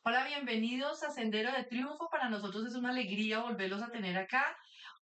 Hola, bienvenidos a Sendero de Triunfo. Para nosotros es una alegría volverlos a tener acá.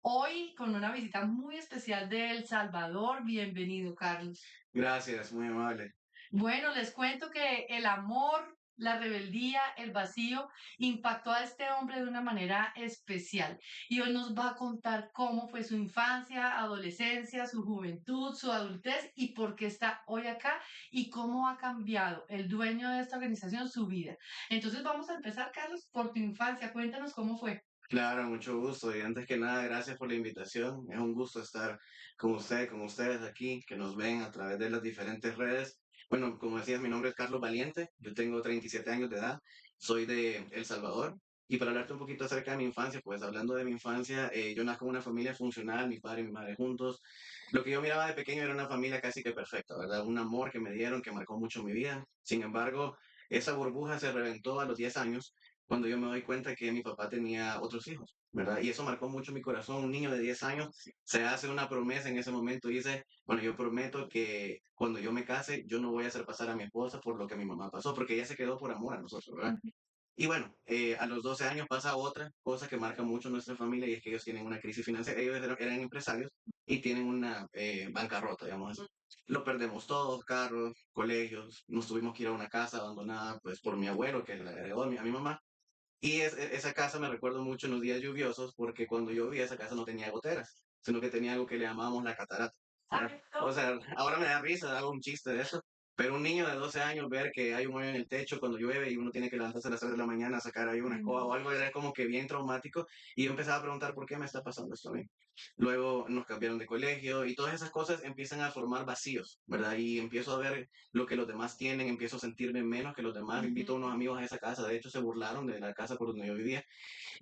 Hoy con una visita muy especial de El Salvador. Bienvenido, Carlos. Gracias, muy amable. Bueno, les cuento que el amor, la rebeldía, el vacío impactó a este hombre de una manera especial. Y hoy nos va a contar cómo fue su infancia, adolescencia, su juventud, su adultez y por qué está hoy acá y cómo ha cambiado el dueño de esta organización su vida. Entonces vamos a empezar, Carlos, por tu infancia. Cuéntanos cómo fue. Claro, mucho gusto. Y antes que nada, gracias por la invitación. Es un gusto estar con usted, con ustedes aquí, que nos ven a través de las diferentes redes. Bueno, como decías, mi nombre es Carlos Valiente. Yo tengo 37 años de edad. Soy de El Salvador. Y para hablarte un poquito acerca de mi infancia, pues hablando de mi infancia, yo nací en una familia funcional, mi padre y mi madre juntos. Lo que yo miraba de pequeño era una familia casi que perfecta, ¿verdad? Un amor que me dieron, que marcó mucho mi vida. Sin embargo, esa burbuja se reventó a los 10 años cuando yo me doy cuenta que mi papá tenía otros hijos, ¿verdad? Y eso marcó mucho mi corazón. Un niño de 10 años se hace una promesa en ese momento y dice, bueno, yo prometo que cuando yo me case, yo no voy a hacer pasar a mi esposa por lo que mi mamá pasó, porque ella se quedó por amor a nosotros, ¿verdad? Y bueno, a los 12 años pasa otra cosa que marca mucho nuestra familia y es que ellos tienen una crisis financiera. Ellos eran empresarios y tienen una bancarrota, digamos así. Lo perdemos todos, carros, colegios, nos tuvimos que ir a una casa abandonada pues por mi abuelo que la heredó a mi mamá y esa casa me recuerdo mucho en los días lluviosos porque cuando llovía esa casa no tenía goteras, sino que tenía algo que le llamábamos la catarata. ¿Verdad? O sea, ahora me da risa, hago un chiste de eso, pero un niño de 12 años ver que hay un hoyo en el techo cuando llueve y uno tiene que levantarse a las 3 de la mañana a sacar ahí una escoba o algo era como que bien traumático y yo empezaba a preguntar por qué me está pasando esto a mí. Luego nos cambiaron de colegio y todas esas cosas empiezan a formar vacíos, ¿verdad? Y empiezo a ver lo que los demás tienen, empiezo a sentirme menos que los demás. Invito a unos amigos a esa casa, de hecho se burlaron de la casa por donde yo vivía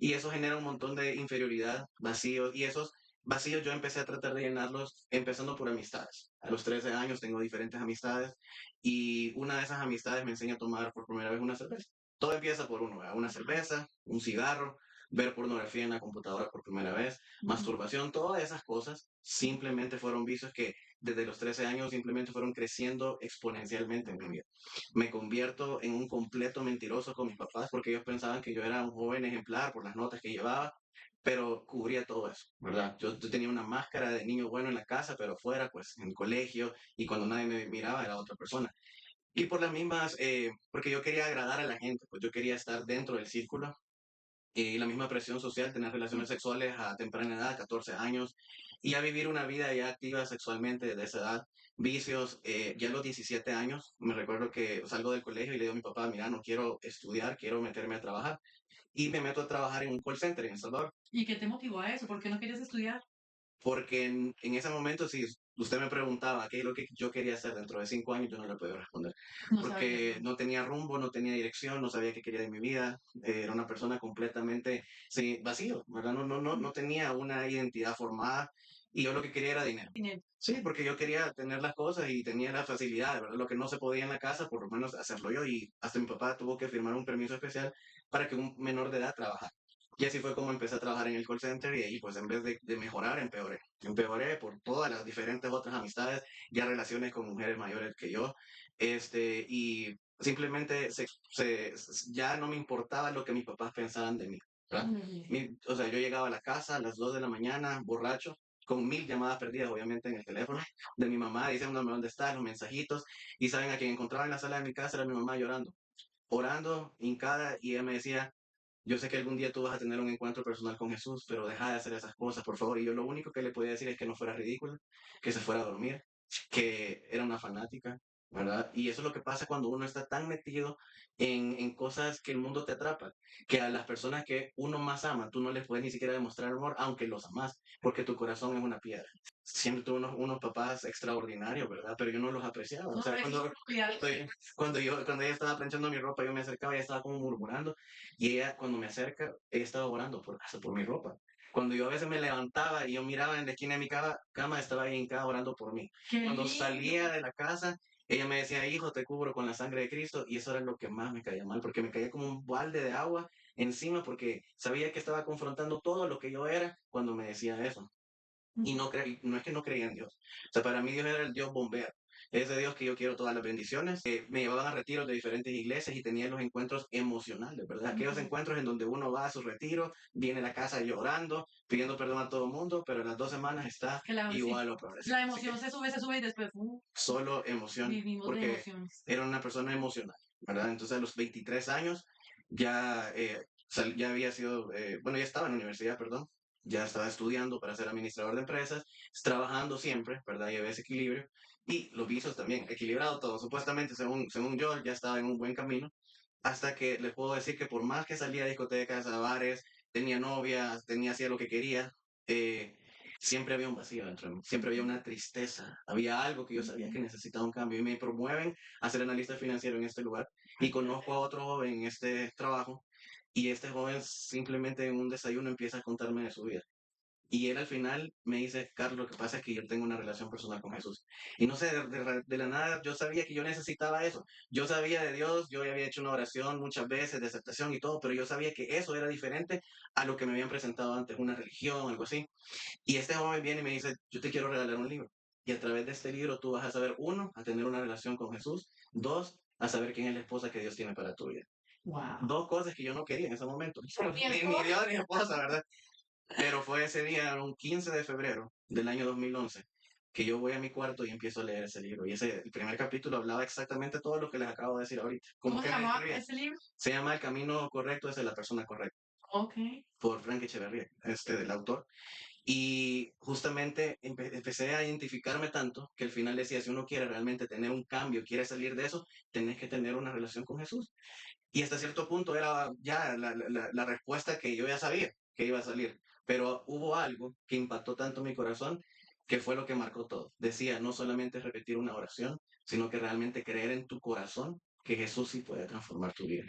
y eso genera un montón de inferioridad, vacíos y esos vacíos yo empecé a tratar de llenarlos empezando por amistades. A los 13 años tengo diferentes amistades y una de esas amistades me enseña a tomar por primera vez una cerveza. Todo empieza por uno, ¿verdad? Una cerveza, un cigarro, ver pornografía en la computadora por primera vez, masturbación, todas esas cosas simplemente fueron vicios que desde los 13 años simplemente fueron creciendo exponencialmente en mi vida. Me convierto en un completo mentiroso con mis papás porque ellos pensaban que yo era un joven ejemplar por las notas que llevaba, pero cubría todo eso, ¿verdad? Yo tenía una máscara de niño bueno en la casa, pero fuera, pues en el colegio y cuando nadie me miraba era otra persona. Y por las mismas, porque yo quería agradar a la gente, pues yo quería estar dentro del círculo y la misma presión social, tener relaciones sexuales a temprana edad, 14 años, y a vivir una vida ya activa sexualmente desde esa edad, vicios, ya a los 17 años, me recuerdo que salgo del colegio y le digo a mi papá, mira, no quiero estudiar, quiero meterme a trabajar, y me meto a trabajar en un call center en El Salvador. ¿Y qué te motivó a eso? ¿Por qué no querías estudiar? Porque en ese momento, si usted me preguntaba qué es lo que yo quería hacer dentro de 5 años, yo no le podía responder. No sabías. Porque no tenía rumbo, no tenía dirección, no sabía qué quería de mi vida. Era una persona completamente sí, vacío, ¿verdad? No tenía una identidad formada y yo lo que quería era dinero. Dinero. Sí, porque yo quería tener las cosas y tenía la facilidad, ¿verdad? Lo que no se podía en la casa, por lo menos hacerlo yo. Y hasta mi papá tuvo que firmar un permiso especial para que un menor de edad trabajara. Y así fue como empecé a trabajar en el call center y ahí pues en vez de mejorar, empeoré. Empeoré por todas las diferentes otras amistades, ya relaciones con mujeres mayores que yo, y simplemente ya no me importaba lo que mis papás pensaban de mí, ¿verdad? O sea, yo llegaba a la casa a las 2 de la mañana, borracho, con 1000 llamadas perdidas, obviamente, en el teléfono de mi mamá, diciéndome dónde estás, los mensajitos, y saben a quien encontraba en la sala de mi casa era mi mamá llorando, orando, hincada, y ella me decía, yo sé que algún día tú vas a tener un encuentro personal con Jesús, pero deja de hacer esas cosas, por favor. Y yo lo único que le podía decir es que no fuera ridícula, que se fuera a dormir, que era una fanática, ¿verdad? Y eso es lo que pasa cuando uno está tan metido en cosas que el mundo te atrapa, que a las personas que uno más ama, tú no les puedes ni siquiera demostrar amor, aunque los amas, porque tu corazón es una piedra. Siempre tuve unos papás extraordinarios, ¿verdad? Pero yo no los apreciaba. O No, sea, eso es cuidado. cuando ella estaba planchando mi ropa, yo me acercaba y ella estaba como murmurando. Y ella, cuando me acerca, ella estaba orando hasta por mi ropa. Cuando yo a veces me levantaba y yo miraba en la esquina de mi cama, estaba ahí hincada orando por mí. Qué Cuando lindo. salía de la casa, ella me decía, hijo, te cubro con la sangre de Cristo. Y eso era lo que más me caía mal, porque me caía como un balde de agua encima, porque sabía que estaba confrontando todo lo que yo era cuando me decía eso. Y no es que no creía en Dios. O sea, para mí Dios era el Dios bombero. Es de Dios que yo quiero todas las bendiciones. Me llevaban a retiros de diferentes iglesias y tenía los encuentros emocionales, ¿verdad? Aquellos Ujú. encuentros en donde uno va a su retiro, viene a la casa llorando, pidiendo perdón a todo el mundo, pero en las 2 semanas está Claro, sí. igual o peor. La Así que emoción se sube y después solo emoción, vivimos de porque emociones. era una persona emocional, ¿verdad? Entonces a los 23 años ya, ya había sido, bueno, ya estaba en la universidad, perdón, ya estaba estudiando para ser administrador de empresas, trabajando siempre, ¿verdad? Y había ese equilibrio. Y los vicios también, equilibrado todo, supuestamente, según yo, ya estaba en un buen camino, hasta que les puedo decir que por más que salía a discotecas, a bares, tenía novias, hacía lo que quería, eh, siempre había un vacío dentro de mí, siempre había una tristeza, había algo que yo sabía que necesitaba un cambio y me promueven a ser analista financiero en este lugar y conozco a otro joven en este trabajo y este joven simplemente en un desayuno empieza a contarme de su vida. Y él al final me dice, Carlos, lo que pasa es que yo tengo una relación personal con Jesús. Y no sé, de la nada yo sabía que yo necesitaba eso. Yo sabía de Dios, yo ya había hecho una oración muchas veces de aceptación y todo, pero yo sabía que eso era diferente a lo que me habían presentado antes, una religión, algo así. Y este joven viene y me dice, yo te quiero regalar un libro. Y a través de este libro tú vas a saber, uno, a tener una relación con Jesús, dos, a saber quién es la esposa que Dios tiene para tu vida. Wow. Dos cosas que yo no quería en ese momento. ¿Y el Ni Dios ni esposa, ¿verdad? Pero fue ese día, un 15 de febrero del año 2011, que yo voy a mi cuarto y empiezo a leer ese libro. Y el primer capítulo hablaba exactamente todo lo que les acabo de decir ahorita. Como ¿Cómo se que me llamaba describía. ese libro? Se llama El camino correcto es de la persona correcta, Ok. por Frank Echeverría, del autor. Y justamente empecé a identificarme tanto que al final decía, si uno quiere realmente tener un cambio, quiere salir de eso, tenés que tener una relación con Jesús. Y hasta cierto punto era ya la respuesta que yo ya sabía que iba a salir. Pero hubo algo que impactó tanto mi corazón que fue lo que marcó todo. Decía, no solamente repetir una oración, sino que realmente creer en tu corazón que Jesús sí puede transformar tu vida.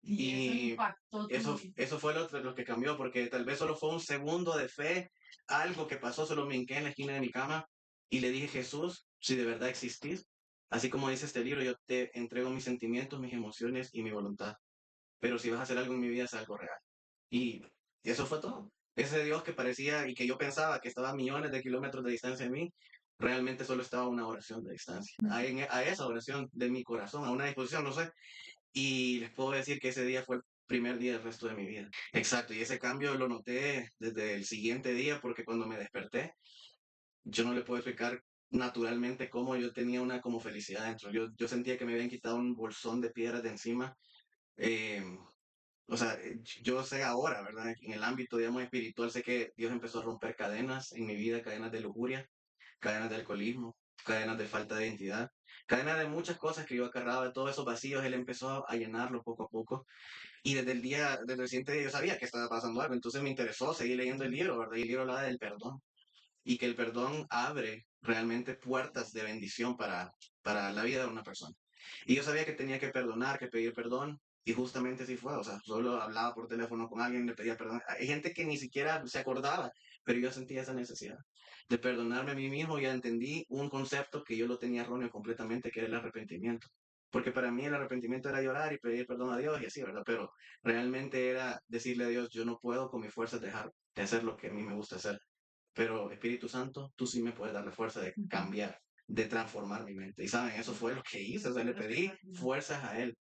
Y eso Y impactó tu vida. eso fue lo que cambió, porque tal vez solo fue un segundo de fe, algo que pasó, solo me hinqué en la esquina de mi cama y le dije, Jesús, si de verdad existís, así como dice este libro, yo te entrego mis sentimientos, mis emociones y mi voluntad. Pero si vas a hacer algo en mi vida, es algo real. Y eso fue todo. Ese Dios que parecía y que yo pensaba que estaba a millones de kilómetros de distancia de mí, realmente solo estaba a una oración de distancia. A esa oración de mi corazón, a una disposición, no sé, y les puedo decir que ese día fue el primer día del resto de mi vida. Exacto, y ese cambio lo noté desde el siguiente día porque cuando me desperté, yo no le puedo explicar naturalmente cómo yo tenía una como felicidad dentro. Yo sentía que me habían quitado un bolsón de piedras de encima. Eh, o sea, yo sé ahora, ¿verdad? En el ámbito, digamos, espiritual, sé que Dios empezó a romper cadenas en mi vida, cadenas de lujuria, cadenas de alcoholismo, cadenas de falta de identidad, cadenas de muchas cosas que yo acarraba, de todos esos vacíos, Él empezó a llenarlos poco a poco. Y desde el siguiente día yo sabía que estaba pasando algo, entonces me interesó seguir leyendo el libro, ¿verdad? Y el libro hablaba del perdón y que el perdón abre realmente puertas de bendición para la vida de una persona. Y yo sabía que tenía que perdonar, que pedir perdón, y justamente así fue, o sea, solo hablaba por teléfono con alguien, le pedía perdón. Hay gente que ni siquiera se acordaba, pero yo sentía esa necesidad de perdonarme a mí mismo, ya entendí un concepto que yo lo tenía erróneo completamente, que era el arrepentimiento. Porque para mí el arrepentimiento era llorar y pedir perdón a Dios y así, ¿verdad? Pero realmente era decirle a Dios, yo no puedo con mis fuerzas dejar de hacer lo que a mí me gusta hacer, pero Espíritu Santo, tú sí me puedes dar la fuerza de cambiar, de transformar mi mente. Y saben, eso fue lo que hice, o sea, le pedí fuerzas a Él.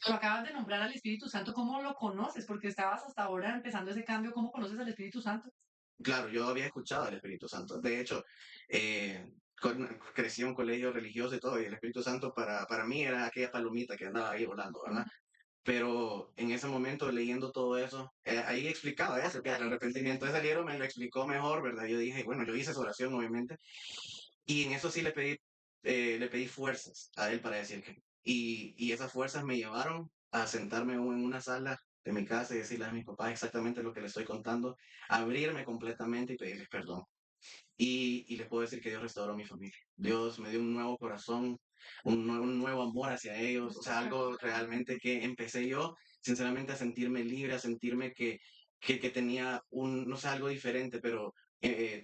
Lo acabas de nombrar al Espíritu Santo, ¿cómo lo conoces? Porque estabas hasta ahora empezando ese cambio, ¿cómo conoces al Espíritu Santo? Claro, yo había escuchado al Espíritu Santo. De hecho, crecí en un colegio religioso y todo, y el Espíritu Santo para mí era aquella palomita que andaba ahí volando, ¿verdad? Pero en ese momento, leyendo todo eso, ahí explicaba eso, que el arrepentimiento de ese libro me lo explicó mejor, ¿verdad? Yo dije, bueno, yo hice esa oración, obviamente, y en eso sí le pedí fuerzas a él para decir que. Y esas fuerzas me llevaron a sentarme en una sala de mi casa y decirle a mis papás exactamente lo que les estoy contando, abrirme completamente y pedirles perdón. Y les puedo decir que Dios restauró mi familia. Dios me dio un nuevo corazón, un nuevo amor hacia ellos, o sea, algo realmente que empecé yo, sinceramente, a sentirme libre, a sentirme que tenía no sé, algo diferente, pero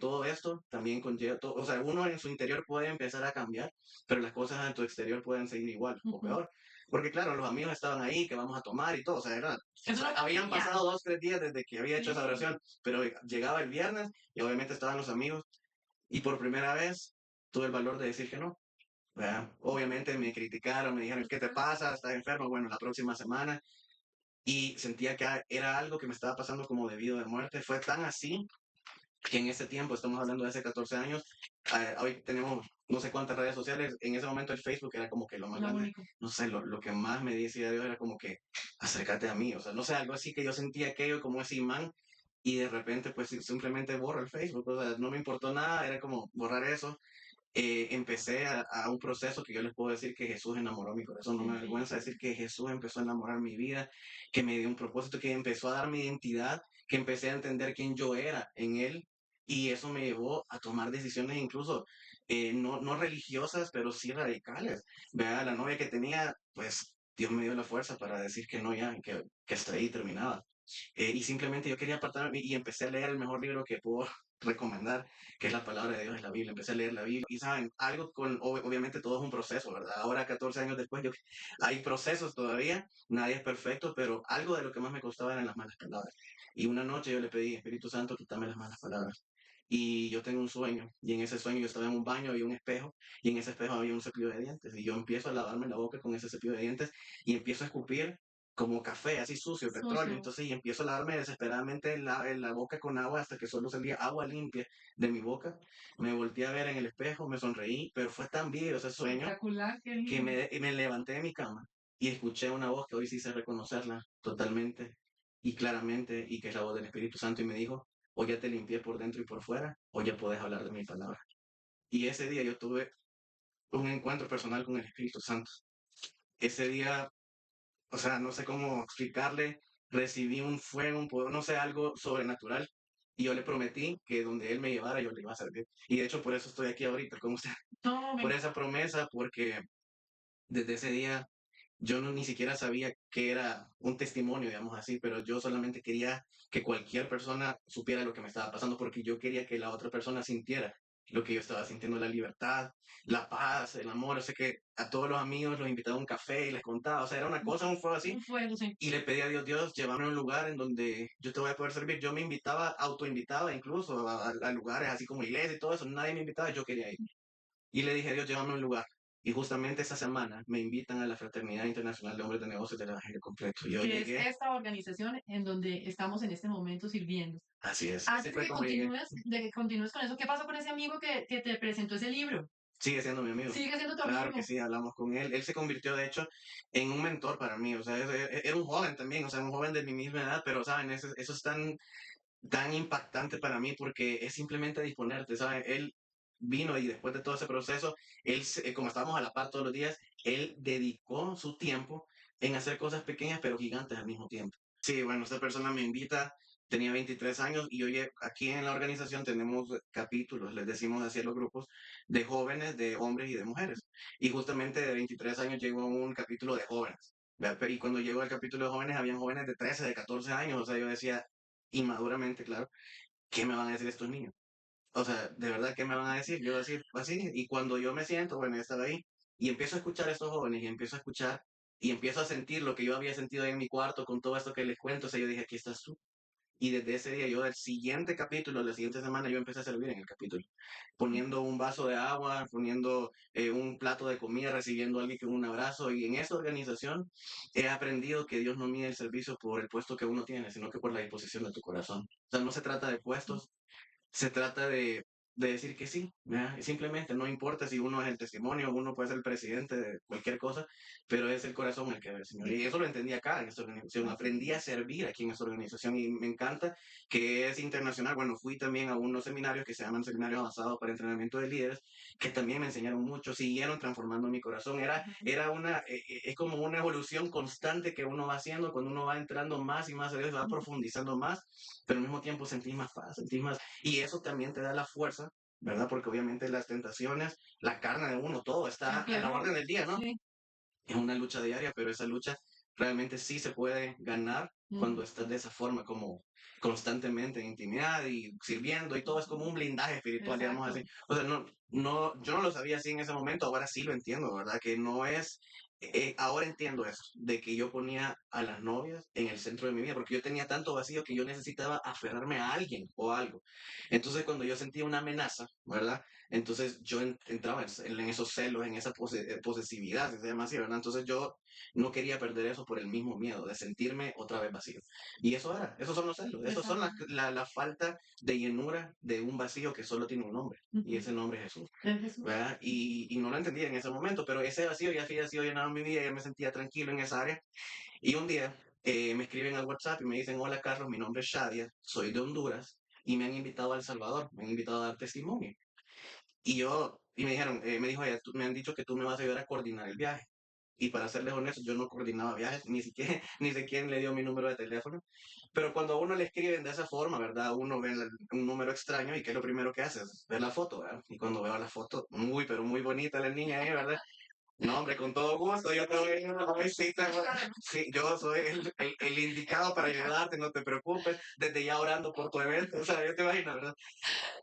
todo esto también conlleva, o sea, uno en su interior puede empezar a cambiar, pero las cosas en tu exterior pueden seguir igual o peor. Porque claro, los amigos estaban ahí, que vamos a tomar y todo, o sea, o Eso sea, no habían cambiaría. pasado 2, 3 días desde que había hecho esa Sí. oración, pero llegaba el viernes y obviamente estaban los amigos y por primera vez tuve el valor de decir que no. ¿verdad? Obviamente me criticaron, me dijeron, ¿qué te pasa? ¿Estás enfermo? Bueno, la próxima semana. Y sentía que era algo que me estaba pasando como debido de muerte. Fue tan así que en ese tiempo, estamos hablando de hace 14 años, hoy tenemos no sé cuántas redes sociales, en ese momento el Facebook era como que lo más Lo grande, único. no sé, lo que más me decía Dios era como que acércate a mí, o sea, no sé, algo así que yo sentía aquello como ese imán y de repente pues simplemente borro el Facebook, o sea, no me importó nada, era como borrar eso. Empecé a un proceso que yo les puedo decir que Jesús enamoró mi corazón, no me avergüenza decir que Jesús empezó a enamorar mi vida, que me dio un propósito, que empezó a dar mi identidad, que empecé a entender quién yo era en Él y eso me llevó a tomar decisiones incluso no religiosas, pero sí radicales. Vea, la novia que tenía, pues Dios me dio la fuerza para decir que no ya, que hasta ahí terminaba. Y simplemente yo quería apartarme y empecé a leer el mejor libro que puedo recomendar, que es la palabra de Dios, es la Biblia. Empecé a leer la Biblia y saben, algo con, obviamente todo es un proceso, ¿verdad? Ahora, 14 años después, hay procesos todavía, nadie es perfecto, pero algo de lo que más me costaba eran las malas palabras. Y una noche yo le pedí, Espíritu Santo, quítame las malas palabras. Y yo tengo un sueño, y en ese sueño yo estaba en un baño, había un espejo, y en ese espejo había un cepillo de dientes, y yo empiezo a lavarme la boca con ese cepillo de dientes, y empiezo a escupir como café, así sucio, petróleo. Sucio. Entonces, y empiezo a lavarme desesperadamente la boca con agua hasta que solo salía agua limpia de mi boca. Me volteé a ver en el espejo, me sonreí, pero fue tan vivo ese sueño Espectacular, qué que lindo. me levanté de mi cama y escuché una voz que hoy sí sé reconocerla totalmente y claramente, y que es la voz del Espíritu Santo, y me dijo, hoy ya te limpié por dentro y por fuera, hoy ya puedes hablar de mi palabra. Y ese día yo tuve un encuentro personal con el Espíritu Santo. Ese día, o sea, no sé cómo explicarle, recibí un fuego, un poder, no sé, algo sobrenatural. Y yo le prometí que donde él me llevara, yo le iba a servir. Y de hecho, por eso estoy aquí ahorita con usted, No, por esa promesa, porque desde ese día yo no, ni siquiera sabía que era un testimonio, digamos así, pero yo solamente quería que cualquier persona supiera lo que me estaba pasando porque yo quería que la otra persona sintiera lo que yo estaba sintiendo, la libertad, la paz, el amor. O sea que a todos los amigos los invitaba a un café y les contaba, o sea, era una cosa, un fuego así. un fuego, sí. Y le pedí a Dios, Dios, llévame a un lugar en donde yo te voy a poder servir. Yo me invitaba, autoinvitaba incluso a lugares así como iglesia y todo eso. Nadie me invitaba, yo quería ir. Y le dije, Dios, llévame a un lugar. Y justamente esa semana me invitan a la Fraternidad Internacional de Hombres de Negocios del Evangelio Completo. Yo Que es llegué, esta organización en donde estamos en este momento sirviendo. así es. Así Antes fue como llegué. de que continúes con eso, ¿qué pasó con ese amigo que te presentó ese libro? Sigue siendo mi amigo. Sigue siendo tu Claro que amigo. sí, hablamos con él. Él se convirtió, de hecho, en un mentor para mí. O sea, era un joven también, o sea, un joven de mi misma edad, pero, ¿saben? Eso es tan impactante para mí porque es simplemente disponerte, ¿sabes? Él vino y después de todo ese proceso, como estábamos a la par todos los días, él dedicó su tiempo en hacer cosas pequeñas pero gigantes al mismo tiempo. Sí, bueno, esta persona me invita, tenía 23 años y oye, aquí en la organización tenemos capítulos, les decimos así a los grupos, de jóvenes, de hombres y de mujeres. Y justamente de 23 años llegó un capítulo de jóvenes. ¿Verdad? Y cuando llegó al capítulo de jóvenes, habían jóvenes de 13, de 14 años, o sea, yo decía, inmaduramente, claro, ¿qué me van a decir estos niños? O sea, de verdad, ¿qué me van a decir? Yo decir, así, y cuando yo me siento, bueno, yo estaba ahí, y empiezo a escuchar a estos jóvenes, y empiezo a escuchar, y empiezo a sentir lo que yo había sentido en mi cuarto con todo esto que les cuento, o sea, yo dije, aquí estás tú. Y desde ese día, yo, el siguiente capítulo, la siguiente semana, yo empecé a servir en el capítulo, poniendo un vaso de agua, poniendo un plato de comida, recibiendo a alguien con un abrazo, y en esa organización he aprendido que Dios no mide el servicio por el puesto que uno tiene, sino que por la disposición de tu corazón. O sea, no se trata de puestos, se trata de decir que sí, ¿verdad? Simplemente no importa si uno es el testimonio, uno puede ser el presidente de cualquier cosa, pero es el corazón el que ve el Señor. Y eso lo entendí acá en esta organización. Aprendí a servir aquí en esta organización y me encanta que es internacional. Bueno, fui también a unos seminarios que se llaman Seminarios Avanzados para Entrenamiento de Líderes, que también me enseñaron mucho, siguieron transformando mi corazón. Es como una evolución constante que uno va haciendo cuando uno va entrando más y más a Dios, va profundizando más, pero al mismo tiempo sentís más paz, sentís más y eso también te da la fuerza, ¿verdad? Porque obviamente las tentaciones, la carne de uno, todo está a la orden del día, ¿no? Sí. Es una lucha diaria, pero esa lucha realmente sí se puede ganar cuando estás de esa forma, como constantemente en intimidad y sirviendo y todo es como un blindaje espiritual, digamos Exacto. así. O sea, yo no lo sabía así en ese momento, ahora sí lo entiendo, ¿verdad? Que no es, ahora entiendo eso, de que yo ponía a las novias en el centro de mi vida, porque yo tenía tanto vacío que yo necesitaba aferrarme a alguien o algo. Entonces, cuando yo sentía una amenaza, ¿verdad? Entonces yo entraba en esos celos, en esa posesividad, se llama así, ¿verdad? Entonces yo no quería perder eso por el mismo miedo de sentirme otra vez vacío. Y eso era, esos son los celos, esos son Exacto. la falta de llenura de un vacío que solo tiene un nombre, y Ujú. ese nombre es Jesús, Es Jesús. ¿verdad? Y no lo entendía en ese momento, pero ese vacío ya había sido llenado en mi vida, ya me sentía tranquilo en esa área. Y un día me escriben al WhatsApp y me dicen, hola Carlos, mi nombre es Shadia, soy de Honduras y me han invitado a El Salvador, me han invitado a dar testimonio. Y me dijeron, me dijo ella, me han dicho que tú me vas a ayudar a coordinar el viaje. Y para serles honesto, yo no coordinaba viajes, ni siquiera, ni sé quién le dio mi número de teléfono. Pero cuando a uno le escriben de esa forma, ¿verdad? Uno ve un número extraño y ¿qué es lo primero que hace? Es ver la foto, ¿verdad? Y cuando veo la foto, muy, pero muy bonita la niña ahí, ¿verdad? No, hombre, con todo gusto, yo te voy a ir a una visita. Sí, yo soy el indicado para ayudarte, no te preocupes. Desde ya orando por tu evento, o sea, yo te imagino, ¿verdad?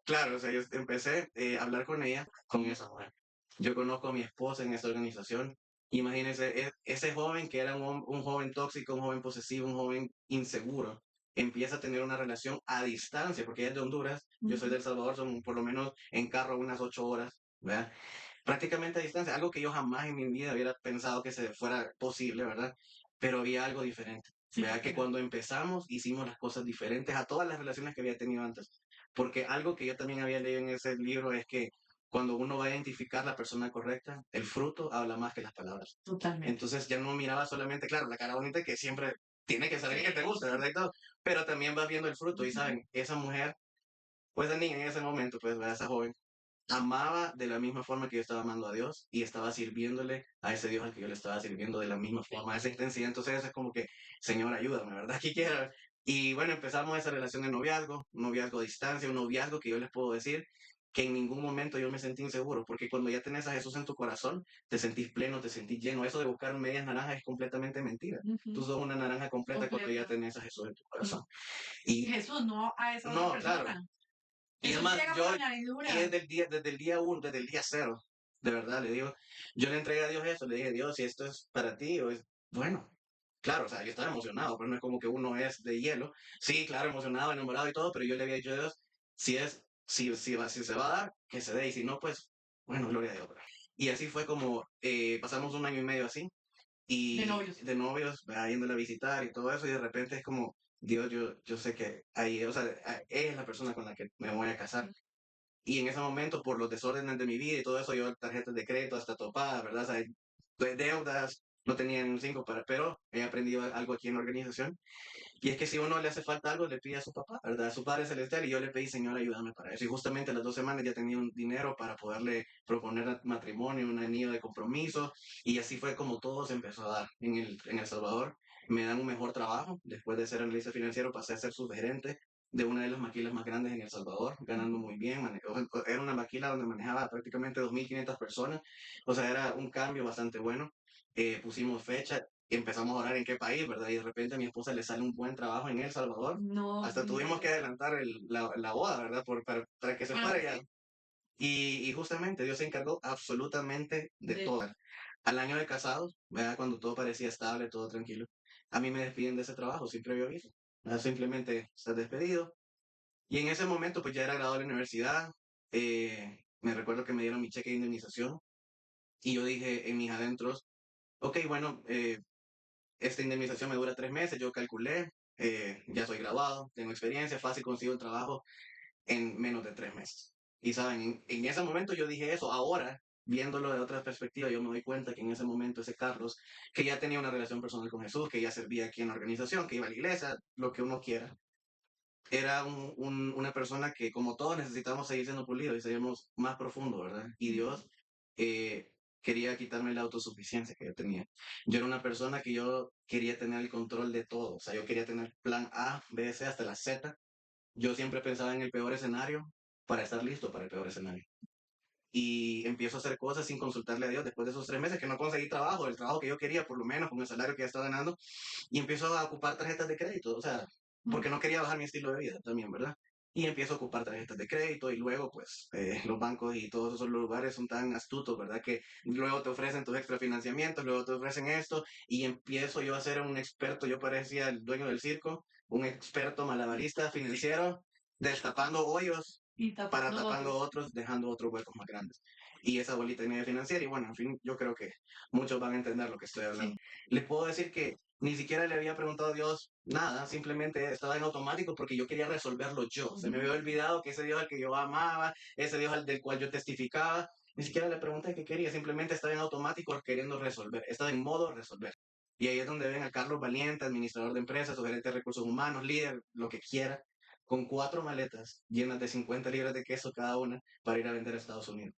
Claro, o sea, yo empecé a hablar con ella, con esa mujer. Yo conozco a mi esposa en esa organización. Imagínense, ese joven que era un joven tóxico, un joven posesivo, un joven inseguro, empieza a tener una relación a distancia, porque ella es de Honduras, yo soy de Ujú. El Salvador, son por lo menos en carro unas 8 horas, ¿verdad? Prácticamente a distancia, algo que yo jamás en mi vida hubiera pensado que se fuera posible, ¿verdad? Pero había algo diferente. Sí, Vea que claro. cuando empezamos hicimos las cosas diferentes a todas las relaciones que había tenido antes. Porque algo que yo también había leído en ese libro es que cuando uno va a identificar la persona correcta, el fruto habla más que las palabras. Totalmente. Entonces ya no miraba solamente, claro, la cara bonita que siempre tiene que ser alguien que te guste, ¿verdad? Y todo, pero también vas viendo el fruto y Ujú. saben, esa mujer, pues esa niña en ese momento, pues, ¿verdad? Esa joven, amaba de la misma forma que yo estaba amando a Dios y estaba sirviéndole a ese Dios al que yo le estaba sirviendo de la misma forma, a esa intensidad. Entonces es como que, Señor, ayúdame, ¿verdad? ¿Qué quiero? Y bueno, empezamos esa relación de noviazgo, un noviazgo a distancia, un noviazgo que yo les puedo decir que en ningún momento yo me sentí inseguro, porque cuando ya tenés a Jesús en tu corazón, te sentís pleno, te sentís lleno. Eso de buscar medias naranjas es completamente mentira. Tú Ujú. sos una naranja completa cuando ya Completa. tenés a Jesús en tu Y corazón. Y Jesús, no a esa otra no, claro, persona. y Jesús además, llega por yo, y añadidura. desde el día uno, desde el día cero, de verdad, le digo, yo le entregué a Dios eso, le dije, Dios, si esto es para ti, o es, bueno, claro, o sea, yo estaba emocionado, pero no es como que uno es de hielo. Sí, claro, emocionado, enamorado y todo, pero yo le había dicho a Dios, si se va a dar, que se dé, y si no, pues, bueno, gloria a Dios. Y así fue como pasamos un año y medio así, De y novios. de novios, yéndole a visitar y todo eso, y de repente es como, Dios, yo sé que ahí, o sea, ella es la persona con la que me voy a casar. Y en ese momento, por los desórdenes de mi vida y todo eso, yo tarjetas de crédito hasta topadas, ¿verdad? O sea, deudas, no tenía ni un 5 para, pero he aprendido algo aquí en la organización. Y es que si a uno le hace falta algo, le pide a su papá, ¿verdad? A su Padre Celestial. Y yo le pedí, Señor, ayúdame para eso. Y justamente las 2 semanas ya tenía un dinero para poderle proponer matrimonio, un anillo de compromiso. Y así fue como todo se empezó a dar en El Salvador. Me dan un mejor trabajo. Después de ser analista financiero, pasé a ser subgerente de una de las maquilas más grandes en El Salvador, ganando muy bien. Era una maquila donde manejaba prácticamente 2.500 personas. O sea, era un cambio bastante bueno. Pusimos fecha, empezamos a orar en qué país, ¿verdad? Y de repente a mi esposa le sale un buen trabajo en El Salvador. No, Hasta tuvimos que adelantar la boda, ¿verdad? Para que se fuera ya. Y justamente Dios se encargó absolutamente de de todo. Al año de casados, ¿verdad? Cuando todo parecía estable, todo tranquilo, a mí me despiden de ese trabajo sin previo aviso. ¿Verdad? Simplemente estás despedido. Y en ese momento, pues ya era graduado de la universidad. Me recuerdo que me dieron mi cheque de indemnización. Y yo dije en mis adentros, ok, bueno, esta indemnización me dura 3 meses, yo calculé, ya soy graduado, tengo experiencia, fácil consigo el trabajo en menos de 3 meses. Y saben, en ese momento yo dije eso, ahora, viéndolo de otra perspectiva, yo me doy cuenta que en ese momento ese Carlos, que ya tenía una relación personal con Jesús, que ya servía aquí en la organización, que iba a la iglesia, lo que uno quiera, era una persona que como todos necesitamos seguir siendo pulidos y seguimos más profundo, ¿verdad? Y Dios eh, quería quitarme la autosuficiencia que yo tenía. Yo era una persona que yo quería tener el control de todo, o sea, yo quería tener plan A, B, C hasta la Z. Yo siempre pensaba en el peor escenario para estar listo para el peor escenario. Y empiezo a hacer cosas sin consultarle a Dios después de esos 3 meses que no conseguí trabajo, el trabajo que yo quería, por lo menos con el salario que ya estaba ganando, y empiezo a ocupar tarjetas de crédito, o sea, porque no quería bajar mi estilo de vida también, ¿verdad? Y empiezo a ocupar tarjetas de crédito y luego, pues, los bancos y todos esos lugares son tan astutos, ¿verdad? Que luego te ofrecen tus extra financiamientos, luego te ofrecen esto y empiezo yo a ser un experto, yo parecía el dueño del circo, un experto malabarista financiero destapando hoyos Y para tapando tapando otros. otros, dejando otros huecos más grandes. Y esa bolita de nieve financiera, y bueno, en fin, yo creo que muchos van a entender lo que estoy hablando. Sí. Les puedo decir que ni siquiera le había preguntado a Dios nada, simplemente estaba en automático porque yo quería resolverlo yo. Se me había olvidado que ese Dios al que yo amaba, ese Dios al del cual yo testificaba, ni siquiera le pregunté qué quería, simplemente estaba en automático queriendo resolver, estaba en modo resolver. Y ahí es donde ven a Carlos Valiente, administrador de empresas, o gerente de recursos humanos, líder, lo que quiera, con 4 maletas llenas de 50 libras de queso cada una para ir a vender a Estados Unidos.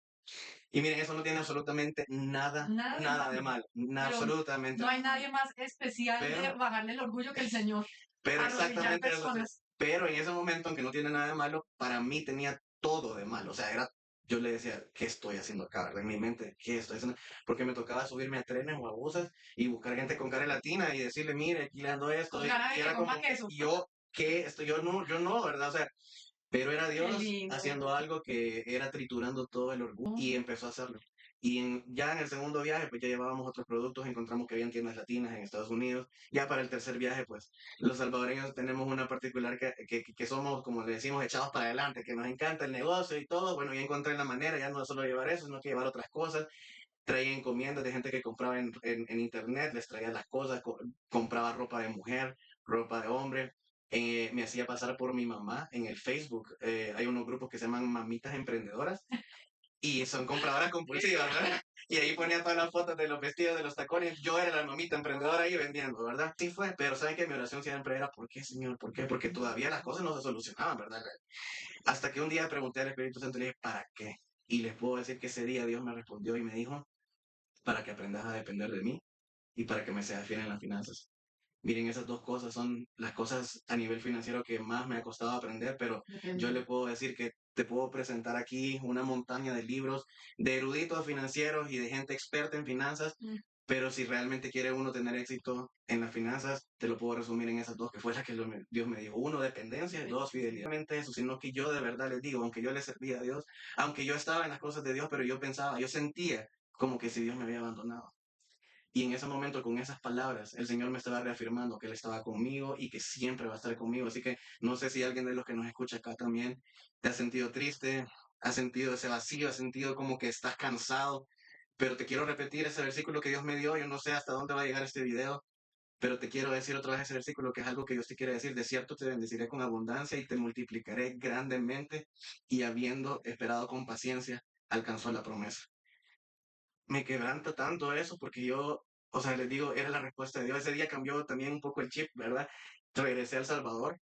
Y miren, eso no tiene absolutamente nada, Nada de nada de malo. mal, Pero absolutamente no hay nada. nadie más especial de Pero, bajarle el orgullo que el Señor. pero Arrodillar exactamente eso. personas. Pero en ese momento, aunque no tiene nada de malo, para mí tenía todo de malo. O sea, yo le decía, ¿qué estoy haciendo acá, verdad? En mi mente, ¿qué estoy haciendo? Porque me tocaba subirme a trenes o a buses y buscar gente con cara latina y decirle, mire, aquí le ando esto. Con Y ganas de que era coma como, queso. y yo, ¿qué? Esto, yo no, ¿verdad? O sea, pero era Qué Dios lindo. haciendo algo que era triturando todo el orgullo y empezó a hacerlo. Y ya en el segundo viaje, pues ya llevábamos otros productos, encontramos que habían tiendas latinas en Estados Unidos. Ya para el tercer viaje, pues los salvadoreños tenemos una particular que somos, como le decimos, echados para adelante, que nos encanta el negocio y todo. Bueno, ya encontré la manera, ya no solo llevar eso, sino que llevar otras cosas. Traía encomiendas de gente que compraba en internet, les traía las cosas, compraba ropa de mujer, ropa de hombre. Me hacía pasar por mi mamá en el Facebook. Hay unos grupos que se llaman Mamitas Emprendedoras y son compradoras compulsivas, ¿verdad? Y ahí ponía todas las fotos de los vestidos, de los tacones. Yo era la mamita emprendedora ahí vendiendo, ¿verdad? Sí fue, pero ¿saben que mi oración siempre era, ¿por qué, Señor? ¿Por qué? Porque todavía las cosas no se solucionaban, ¿verdad? Hasta que un día pregunté al Espíritu Santo y le dije, ¿para qué? Y les puedo decir que ese día Dios me respondió y me dijo, para que aprendas a depender de mí y para que me seas fiel en las finanzas. Miren, esas dos cosas son las cosas a nivel financiero que más me ha costado aprender, pero yo le puedo decir que te puedo presentar aquí una montaña de libros de eruditos financieros y de gente experta en finanzas, pero si realmente quiere uno tener éxito en las finanzas, te lo puedo resumir en esas dos, que fue la que Dios me dijo. Uno, dependencia, y dos, fidelidad. No solamente eso, sino que yo de verdad les digo, aunque yo le servía a Dios, aunque yo estaba en las cosas de Dios, pero yo pensaba, yo sentía como que si Dios me había abandonado. Y en ese momento, con esas palabras, el Señor me estaba reafirmando que Él estaba conmigo y que siempre va a estar conmigo. Así que no sé si alguien de los que nos escucha acá también te ha sentido triste, ha sentido ese vacío, ha sentido como que estás cansado. Pero te quiero repetir ese versículo que Dios me dio. Yo no sé hasta dónde va a llegar este video, pero te quiero decir otra vez ese versículo que es algo que Dios te quiere decir. De cierto te bendeciré con abundancia y te multiplicaré grandemente. Y habiendo esperado con paciencia, alcanzó la promesa. Me quebranta tanto eso porque yo, o sea, les digo, era la respuesta de Dios. Ese día cambió también un poco el chip, ¿verdad? Regresé a El Salvador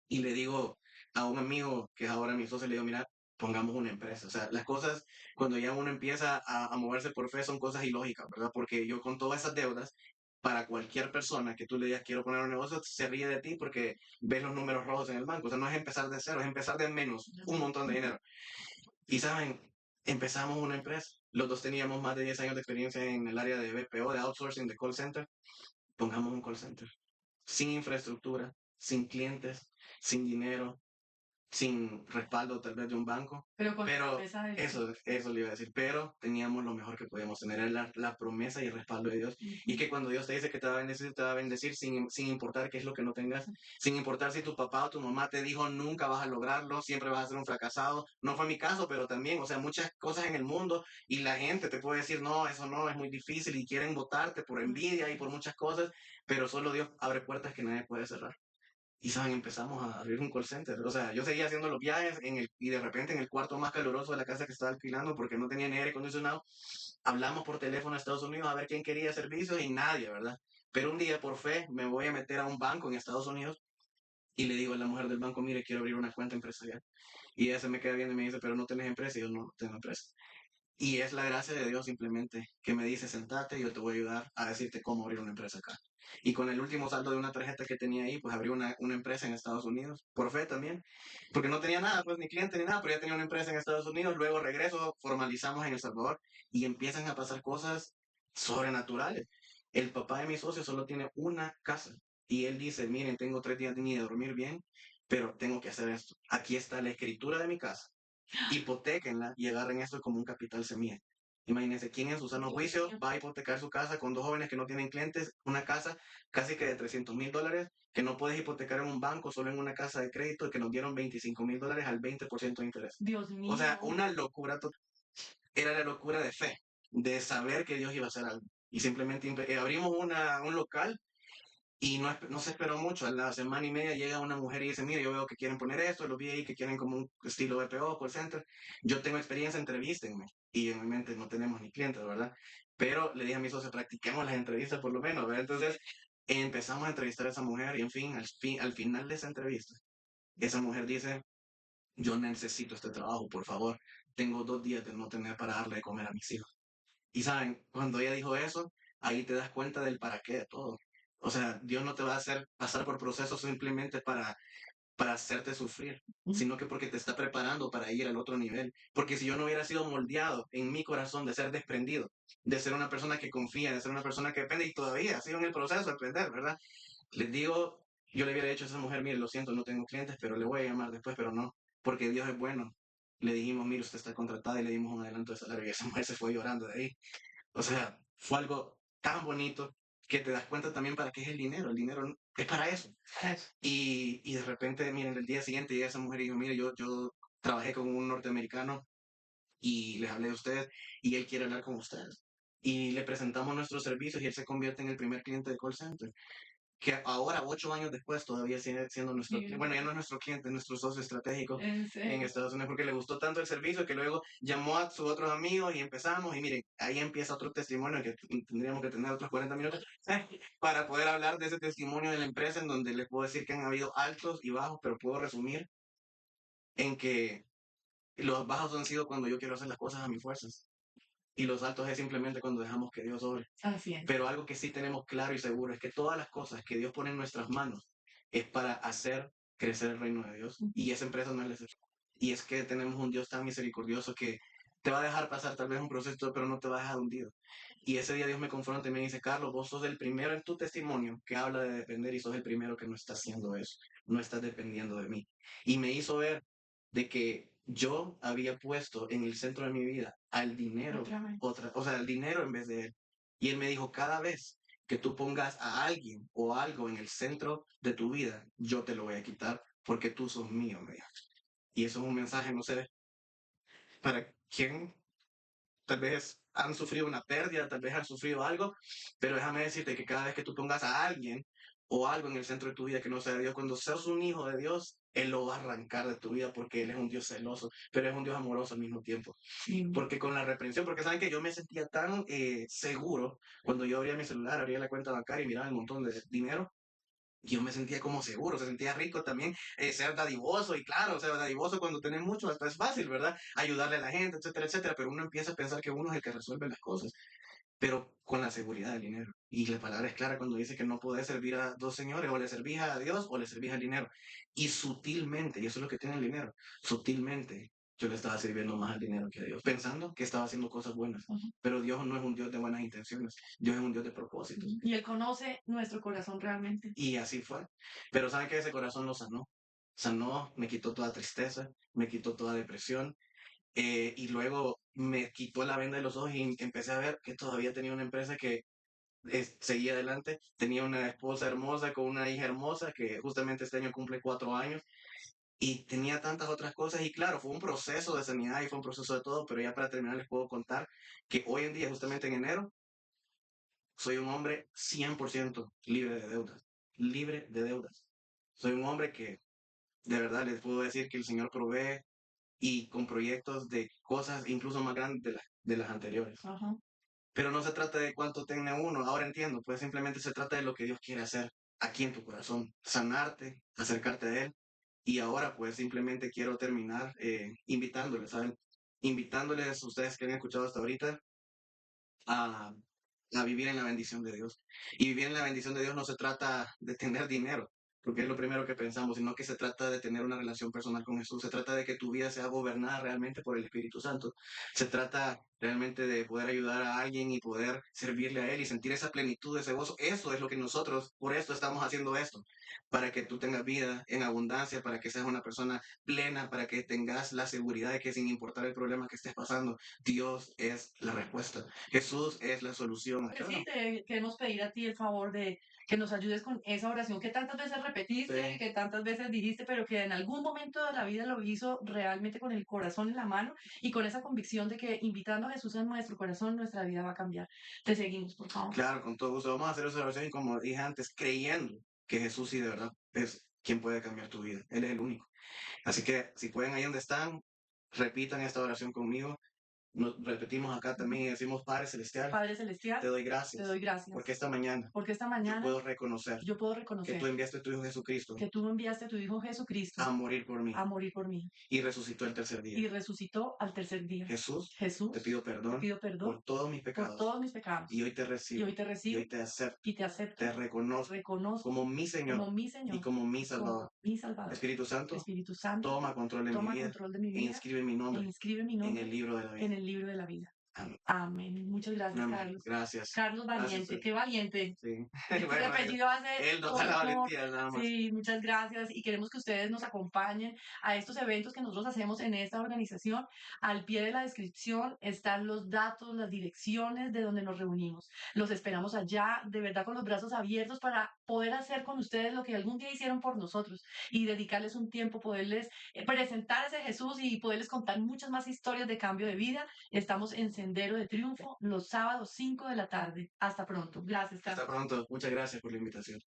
y le digo a un amigo que es ahora mi socio, le digo, mira, pongamos una empresa. O sea, las cosas, cuando ya uno empieza a moverse por fe, son cosas ilógicas, ¿verdad? Porque yo con todas esas deudas, para cualquier persona que tú le digas quiero poner un negocio, se ríe de ti porque ves los números rojos en el banco. O sea, no es empezar de cero, es empezar de menos un montón de dinero. Y saben, empezamos una empresa. Los dos teníamos más de 10 años de experiencia en el área de BPO, de outsourcing, de call center. Pongamos un call center. Sin infraestructura, sin clientes, sin dinero, sin respaldo tal vez de un banco, Pero con la pero promesa de Dios. eso le iba a decir, pero teníamos lo mejor que podíamos tener, era la promesa y el respaldo de Dios, y que cuando Dios te dice que te va a bendecir sin importar qué es lo que no tengas, sin importar si tu papá o tu mamá te dijo nunca vas a lograrlo, siempre vas a ser un fracasado, no fue mi caso, pero también, o sea, muchas cosas en el mundo, y la gente te puede decir, no, eso no, es muy difícil, y quieren votarte por envidia y por muchas cosas, pero solo Dios abre puertas que nadie puede cerrar. Y saben, empezamos a abrir un call center. O sea, yo seguía haciendo los viajes y de repente en el cuarto más caluroso de la casa que estaba alquilando, porque no tenía ni aire acondicionado, hablamos por teléfono a Estados Unidos a ver quién quería servicios y nadie, ¿verdad? Pero un día, por fe, me voy a meter a un banco en Estados Unidos y le digo a la mujer del banco, mire, quiero abrir una cuenta empresarial. Y ella se me queda viendo y me dice, pero no tenés empresa. Y yo no tengo empresa. Y es la gracia de Dios simplemente que me dice, sentate, yo te voy a ayudar a decirte cómo abrir una empresa acá. Y con el último saldo de una tarjeta que tenía ahí, pues abrí una empresa en Estados Unidos, por fe también, porque no tenía nada, pues ni cliente ni nada, pero ya tenía una empresa en Estados Unidos, luego regreso, formalizamos en El Salvador y empiezan a pasar cosas sobrenaturales. El papá de mi socio solo tiene una casa y él dice, miren, tengo 3 días ni de dormir bien, pero tengo que hacer esto. Aquí está la escritura de mi casa, hipotéquenla y agarren esto como un capital semilla. Imagínense, ¿quién en su sano Dios juicio mío. va a hipotecar su casa con dos jóvenes que no tienen clientes? Una casa casi que de $300,000 que no puedes hipotecar en un banco, solo en una casa de crédito que nos dieron $25,000 al 20% de interés. Dios O sea, mío. una locura total. Era la locura de fe, de saber que Dios iba a hacer algo. Y simplemente abrimos un local y no se esperó mucho. A la semana y media llega una mujer y dice, mire, yo veo que quieren poner esto, lo vi ahí que quieren como un estilo BPO, call center. Yo tengo experiencia, entrevístenme. Y en mi mente no tenemos ni clientes, ¿verdad? Pero le dije a mi socio, practiquemos las entrevistas por lo menos, ¿verdad? Entonces empezamos a entrevistar a esa mujer y en fin, al final de esa entrevista, esa mujer dice, yo necesito este trabajo, por favor. Tengo 2 días de no tener para darle de comer a mis hijos. Y saben, cuando ella dijo eso, ahí te das cuenta del para qué de todo. O sea, Dios no te va a hacer pasar por procesos simplemente para hacerte sufrir, sino que porque te está preparando para ir al otro nivel. Porque si yo no hubiera sido moldeado en mi corazón de ser desprendido, de ser una persona que confía, de ser una persona que depende, y todavía sigo en el proceso de aprender, ¿verdad? Les digo, yo le hubiera dicho a esa mujer, mire, lo siento, no tengo clientes, pero le voy a llamar después, pero no, porque Dios es bueno. Le dijimos, mire, usted está contratada y le dimos un adelanto de salario y esa mujer se fue llorando de ahí. O sea, fue algo tan bonito que te das cuenta también para qué es el dinero. El dinero es para eso. Y de repente, miren, el día siguiente llega esa mujer y dijo, mire, yo trabajé con un norteamericano y les hablé de ustedes y él quiere hablar con ustedes. Y le presentamos nuestros servicios y él se convierte en el primer cliente de call center que ahora, 8 años después, todavía sigue siendo nuestro cliente. Sí. Bueno, ya no es nuestro cliente, es nuestro socio estratégico En en serio. Estados Unidos porque le gustó tanto el servicio que luego llamó a sus otros amigos y empezamos. Y miren, ahí empieza otro testimonio que tendríamos que tener otros 40 minutos para poder hablar de ese testimonio de la empresa en donde les puedo decir que han habido altos y bajos, pero puedo resumir en que los bajos han sido cuando yo quiero hacer las cosas a mis fuerzas y los altos es simplemente cuando dejamos que Dios obre. Así es. Pero algo que sí tenemos claro y seguro es que todas las cosas que Dios pone en nuestras manos es para hacer crecer el reino de Dios. Y esa empresa no es la excepción. Y es que tenemos un Dios tan misericordioso que te va a dejar pasar tal vez un proceso, pero no te va a dejar hundido. Y ese día Dios me confronta y me dice, Carlos, vos sos el primero en tu testimonio que habla de depender y sos el primero que no está haciendo eso. No estás dependiendo de mí. Y me hizo ver de que yo había puesto en el centro de mi vida al dinero, o sea, el dinero en vez de él. Y él me dijo, cada vez que tú pongas a alguien o algo en el centro de tu vida, yo te lo voy a quitar porque tú sos mío, me dijo. Y eso es un mensaje, no sé, para quién tal vez han sufrido una pérdida, tal vez han sufrido algo, pero déjame decirte que cada vez que tú pongas a alguien o algo en el centro de tu vida que no sea Dios, cuando seas un hijo de Dios, Él lo va a arrancar de tu vida porque Él es un Dios celoso, pero es un Dios amoroso al mismo tiempo. Sí. Porque con la reprensión, porque saben que yo me sentía tan seguro cuando yo abría mi celular, abría la cuenta bancaria y miraba el montón de dinero. Yo me sentía como seguro, se sentía rico también, ser dadivoso, y claro, ser dadivoso cuando tenés mucho, hasta es fácil, ¿verdad? Ayudarle a la gente, etcétera, etcétera, pero uno empieza a pensar que uno es el que resuelve las cosas, pero con la seguridad del dinero. Y la palabra es clara cuando dice que no podés servir a dos señores, o le servís a Dios o le servís al dinero. Y sutilmente, y eso es lo que tiene el dinero, sutilmente yo le estaba sirviendo más al dinero que a Dios, pensando que estaba haciendo cosas buenas. Pero Dios no es un Dios de buenas intenciones, Dios es un Dios de propósitos. Y Él conoce nuestro corazón realmente. Y así fue. Pero saben que ese corazón lo sanó. Sanó, me quitó toda tristeza, me quitó toda depresión, y luego me quitó la venda de los ojos y empecé a ver que todavía tenía una empresa que seguía adelante, tenía una esposa hermosa con una hija hermosa que justamente este año cumple 4 años y tenía tantas otras cosas y claro, fue un proceso de sanidad y fue un proceso de todo, pero ya para terminar les puedo contar que hoy en día, justamente en enero, soy un hombre 100% libre de deudas, libre de deudas. Soy un hombre que de verdad les puedo decir que el Señor provee y con proyectos de cosas incluso más grandes de las anteriores. Ajá. Pero no se trata de cuánto tenga uno, ahora entiendo, pues simplemente se trata de lo que Dios quiere hacer aquí en tu corazón, sanarte, acercarte a Él. Y ahora pues simplemente quiero terminar invitándoles, ¿saben? Invitándoles a ustedes que han escuchado hasta ahorita a, a vivir en la bendición de Dios. Y vivir en la bendición de Dios no se trata de tener dinero, porque es lo primero que pensamos, sino que se trata de tener una relación personal con Jesús. Se trata de que tu vida sea gobernada realmente por el Espíritu Santo. Se trata realmente de poder ayudar a alguien y poder servirle a él y sentir esa plenitud, ese gozo. Eso es lo que nosotros, por esto estamos haciendo esto, para que tú tengas vida en abundancia, para que seas una persona plena, para que tengas la seguridad de que sin importar el problema que estés pasando, Dios es la respuesta. Jesús es la solución. Pues sí, Bueno, te queremos pedir a ti el favor de que nos ayudes con esa oración que tantas veces repetiste, sí, que tantas veces dijiste, pero que en algún momento de la vida lo hizo realmente con el corazón en la mano y con esa convicción de que invitando a Jesús en nuestro corazón, nuestra vida va a cambiar. Te seguimos, por favor. claro, con todo gusto. Vamos a hacer esa oración y como dije antes, creyendo que Jesús sí de verdad es quien puede cambiar tu vida. Él es el único. Así que si pueden ahí donde están, repitan esta oración conmigo. Nos repetimos acá también y decimos, Padre Celestial, Padre te Celestial, doy te gracias doy gracias porque esta mañana porque esta yo mañana puedo reconocer yo puedo que reconocer tú enviaste a tu Hijo Jesucristo que tú enviaste a tu Hijo Jesucristo a morir por mí a morir por mí y resucitó el tercer día. y resucitó al tercer día. Jesús, Jesús, te pido te perdón pido perdón por todos mis por pecados todos mis pecados y hoy te y recibo hoy te y recibo hoy te acepto, y te acepto, te te reconozco reconozco como mi Señor como mi y Señor como mi y como Salvador. mi Salvador. Espíritu Santo, Espíritu Santo, toma control de mi toma vida control de mi e vida inscribe mi e nombre inscribe mi en el nombre libro de la en vida. el libro de la vida. Amén. Amén. Muchas gracias, Amén. Carlos. Gracias. Carlos Gracias a Valiente, usted. qué valiente. Sí. Ese Bueno, apellido hace él no da la honor. valentía nada más. Sí, muchas gracias y queremos que ustedes nos acompañen a estos eventos que nosotros hacemos en esta organización. Al pie de la descripción están los datos, las direcciones de donde nos reunimos. Los esperamos allá, de verdad, con los brazos abiertos para poder hacer con ustedes lo que algún día hicieron por nosotros y dedicarles un tiempo, poderles presentar a ese Jesús y poderles contar muchas más historias de cambio de vida. Estamos en Sendero de Triunfo los sábados 5 de la tarde. Hasta pronto. Gracias, Hasta Carlos. pronto. Muchas gracias por la invitación.